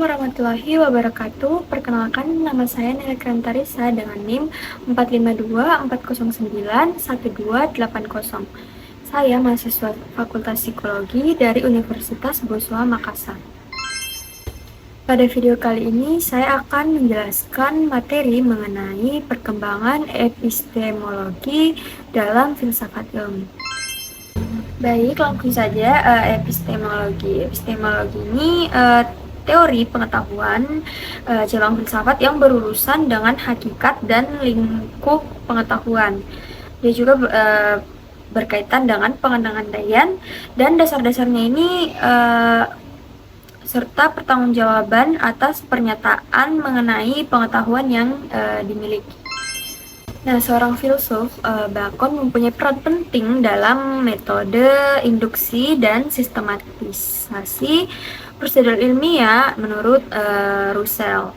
warahmatullahi wabarakatuh. Perkenalkan, nama saya Nela Krantarisa dengan NIM 45240912880. Saya mahasiswa Fakultas Psikologi dari Universitas Boswa Makassar. Pada video kali ini, saya akan menjelaskan materi mengenai perkembangan epistemologi dalam filsafat ilmu. Baik, langsung saja. Epistemologi ini teori pengetahuan cabang filsafat yang berurusan dengan hakikat dan lingkup pengetahuan. Dia juga berkaitan dengan pengandaian dan dasar-dasarnya ini serta pertanggungjawaban atas pernyataan mengenai pengetahuan yang dimiliki. Nah, seorang filsuf, Bacon mempunyai peran penting dalam metode induksi dan sistematisasi prosedur ilmiah menurut Russell.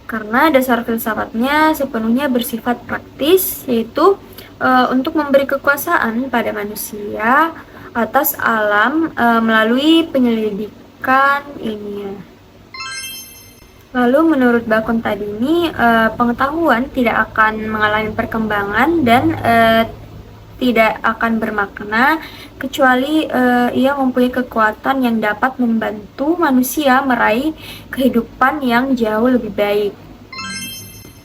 Karena dasar filsafatnya sepenuhnya bersifat praktis, yaitu untuk memberi kekuasaan pada manusia atas alam melalui penyelidikan ilmiah. Lalu menurut Bacon tadi ini, pengetahuan tidak akan mengalami perkembangan dan tidak akan bermakna kecuali ia mempunyai kekuatan yang dapat membantu manusia meraih kehidupan yang jauh lebih baik.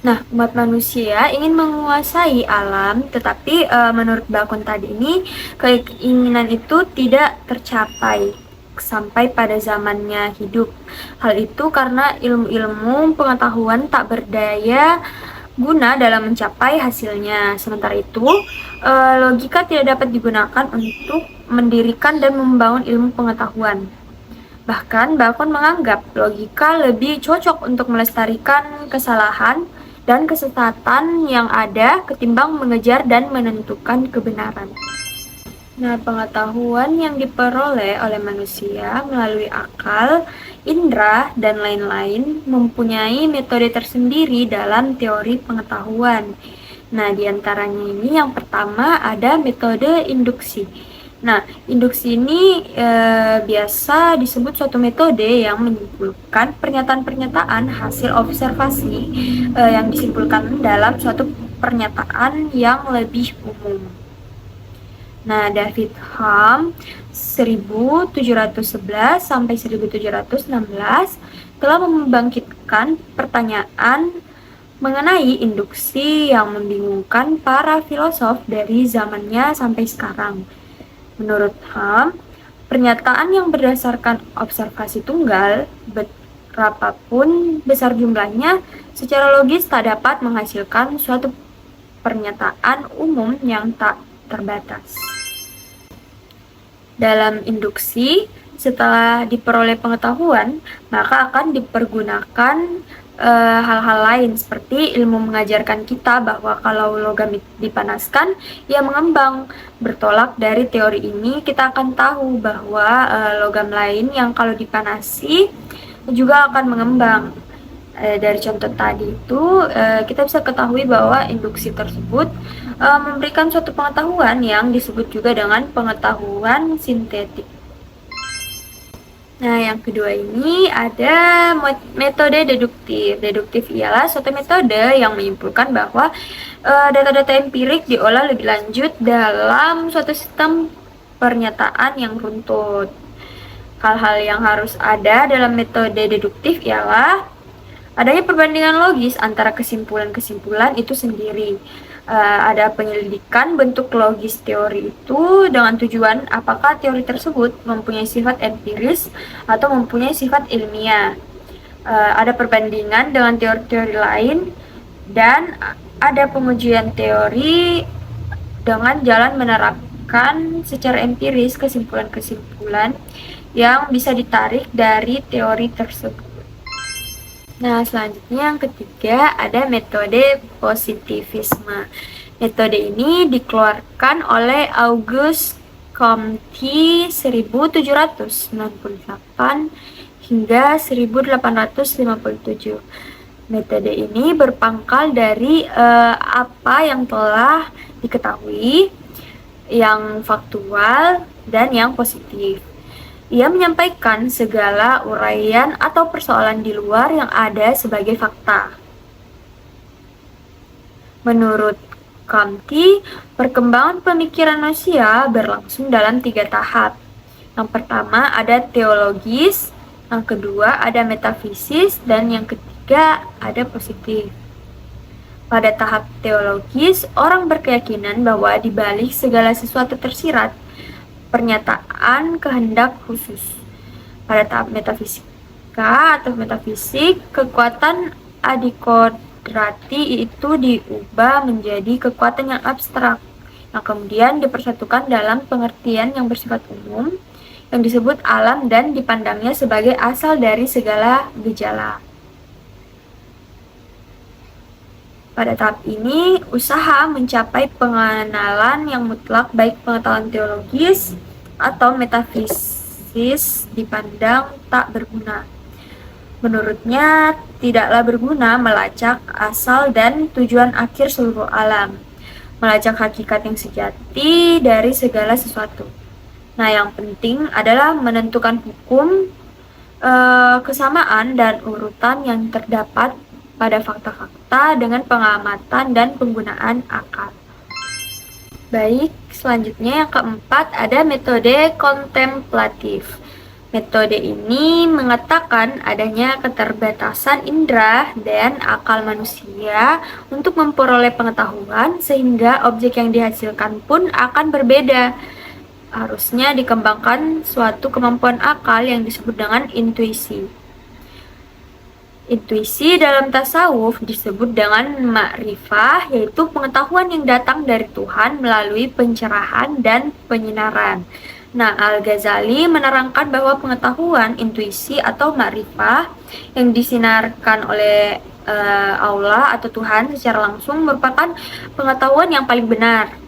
Nah, umat manusia ingin menguasai alam, tetapi menurut Bacon tadi ini, keinginan itu tidak tercapai sampai pada zamannya hidup. Hal itu karena ilmu-ilmu pengetahuan tak berdaya guna dalam mencapai hasilnya. Sementara itu, logika tidak dapat digunakan untuk mendirikan dan membangun ilmu pengetahuan. Bahkan, Bacon menganggap logika lebih cocok untuk melestarikan kesalahan dan kesesatan yang ada ketimbang mengejar dan menentukan kebenaran. Nah, pengetahuan yang diperoleh oleh manusia melalui akal, indera, dan lain-lain mempunyai metode tersendiri dalam teori pengetahuan. Nah, diantaranya ini yang pertama ada metode induksi. Nah, induksi ini biasa disebut suatu metode yang menyimpulkan pernyataan-pernyataan hasil observasi yang disimpulkan dalam suatu pernyataan yang lebih umum. Nah, David Hume 1711 sampai 1716 telah membangkitkan pertanyaan mengenai induksi yang membingungkan para filosof dari zamannya sampai sekarang. Menurut Hume, pernyataan yang berdasarkan observasi tunggal, berapapun besar jumlahnya, secara logis tak dapat menghasilkan suatu pernyataan umum yang tak terbatas. Dalam induksi, setelah diperoleh pengetahuan, maka akan dipergunakan hal-hal lain seperti ilmu mengajarkan kita bahwa kalau logam dipanaskan, ia mengembang. Bertolak dari teori ini, kita akan tahu bahwa logam lain yang kalau dipanasi juga akan mengembang. Dari contoh tadi itu, kita bisa ketahui bahwa induksi tersebut memberikan suatu pengetahuan yang disebut juga dengan pengetahuan sintetik. Nah, yang kedua ini ada metode deduktif. Deduktif ialah suatu metode yang menyimpulkan bahwa data-data empirik diolah lebih lanjut dalam suatu sistem pernyataan yang runtut. Hal-hal yang harus ada dalam metode deduktif ialah adanya perbandingan logis antara kesimpulan-kesimpulan itu sendiri. Ada penyelidikan bentuk logis teori itu dengan tujuan apakah teori tersebut mempunyai sifat empiris atau mempunyai sifat ilmiah. Ada perbandingan dengan teori-teori lain dan ada pengujian teori dengan jalan menerapkan secara empiris kesimpulan-kesimpulan yang bisa ditarik dari teori tersebut. Nah, selanjutnya yang ketiga ada metode positivisme. Metode ini dikeluarkan oleh Auguste Comte 1798 hingga 1857. Metode ini berpangkal dari apa yang telah diketahui, yang faktual, dan yang positif. Ia menyampaikan segala uraian atau persoalan di luar yang ada sebagai fakta. Menurut Comte, perkembangan pemikiran manusia berlangsung dalam 3 tahap. Yang pertama ada teologis, yang kedua ada metafisis, dan yang ketiga ada positif. Pada tahap teologis, orang berkeyakinan bahwa di balik segala sesuatu tersirat pernyataan kehendak khusus. Pada tahap metafisika atau metafisik, kekuatan adikodrati itu diubah menjadi kekuatan yang abstrak, yang kemudian dipersatukan dalam pengertian yang bersifat umum, yang disebut alam dan dipandangnya sebagai asal dari segala gejala. Pada tahap ini, usaha mencapai pengenalan yang mutlak baik pengetahuan teologis atau metafisis dipandang tak berguna. Menurutnya, tidaklah berguna melacak asal dan tujuan akhir seluruh alam, melacak hakikat yang sejati dari segala sesuatu. Nah, yang penting adalah menentukan hukum, kesamaan, dan urutan yang terdapat pada fakta-fakta dengan pengamatan dan penggunaan akal. Baik, selanjutnya yang keempat ada metode kontemplatif. Metode ini mengatakan adanya keterbatasan indera dan akal manusia untuk memperoleh pengetahuan sehingga objek yang dihasilkan pun akan berbeda. Harusnya dikembangkan suatu kemampuan akal yang disebut dengan intuisi. Intuisi dalam tasawuf disebut dengan ma'rifah, yaitu pengetahuan yang datang dari Tuhan melalui pencerahan dan penyinaran. Nah, Al-Ghazali menerangkan bahwa pengetahuan, intuisi atau ma'rifah yang disinarkan oleh Allah atau Tuhan secara langsung merupakan pengetahuan yang paling benar.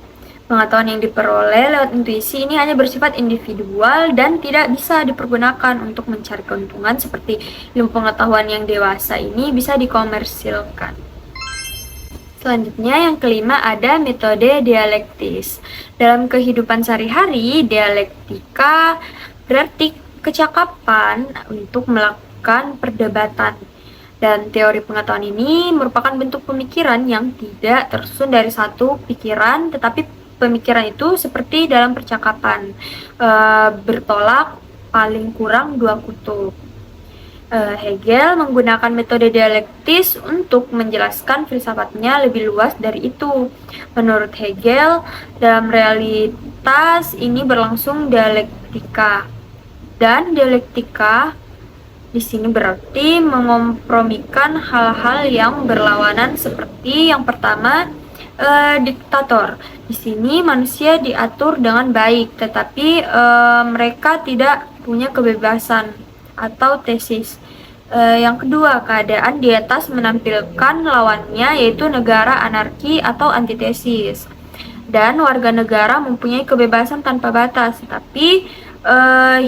Pengetahuan yang diperoleh lewat intuisi ini hanya bersifat individual dan tidak bisa dipergunakan untuk mencari keuntungan seperti ilmu pengetahuan yang dewasa ini bisa dikomersilkan. Selanjutnya yang kelima ada metode dialektis. Dalam kehidupan sehari-hari, dialektika berarti kecakapan untuk melakukan perdebatan. Dan teori pengetahuan ini merupakan bentuk pemikiran yang tidak tersusun dari satu pikiran, tetapi pemikiran itu seperti dalam percakapan, bertolak paling kurang 2 kutub. Hegel menggunakan metode dialektis untuk menjelaskan filsafatnya lebih luas dari itu. Menurut Hegel, dalam realitas ini berlangsung dialektika. Dan dialektika di sini berarti mengompromikan hal-hal yang berlawanan seperti yang pertama, diktator. Di sini manusia diatur dengan baik, tetapi mereka tidak punya kebebasan atau tesis. Yang kedua, keadaan di atas menampilkan lawannya, yaitu negara anarki atau antitesis. Dan warga negara mempunyai kebebasan tanpa batas, tetapi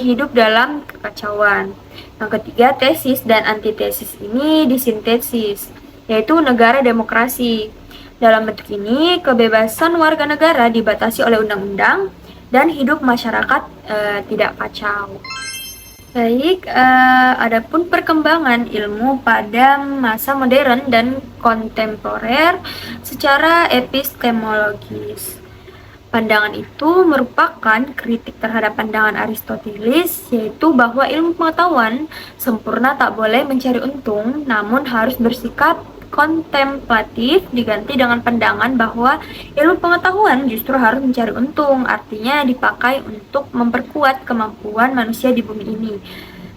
hidup dalam kekacauan. Yang ketiga, tesis dan antitesis ini disintesis, yaitu negara demokrasi. Dalam bentuk ini, kebebasan warga negara dibatasi oleh undang-undang dan hidup masyarakat tidak kacau. Baik, adapun perkembangan ilmu pada masa modern dan kontemporer secara epistemologis. Pandangan itu merupakan kritik terhadap pandangan Aristoteles, yaitu bahwa ilmu pengetahuan sempurna tak boleh mencari untung, namun harus bersikap kontemplatif, diganti dengan pandangan bahwa ilmu pengetahuan justru harus mencari untung, artinya dipakai untuk memperkuat kemampuan manusia di bumi ini.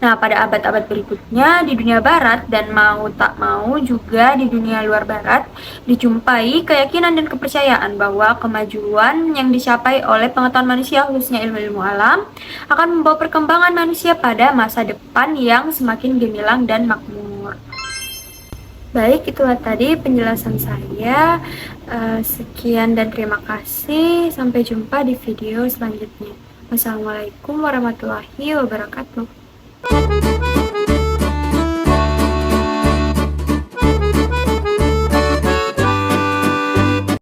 Nah, pada abad-abad berikutnya di dunia barat dan mau tak mau juga di dunia luar barat dijumpai keyakinan dan kepercayaan bahwa kemajuan yang dicapai oleh pengetahuan manusia, khususnya ilmu-ilmu alam, akan membawa perkembangan manusia pada masa depan yang semakin gemilang dan makmur. Baik, itulah tadi penjelasan saya. Sekian dan terima kasih. Sampai jumpa di video selanjutnya. Wassalamualaikum warahmatullahi wabarakatuh.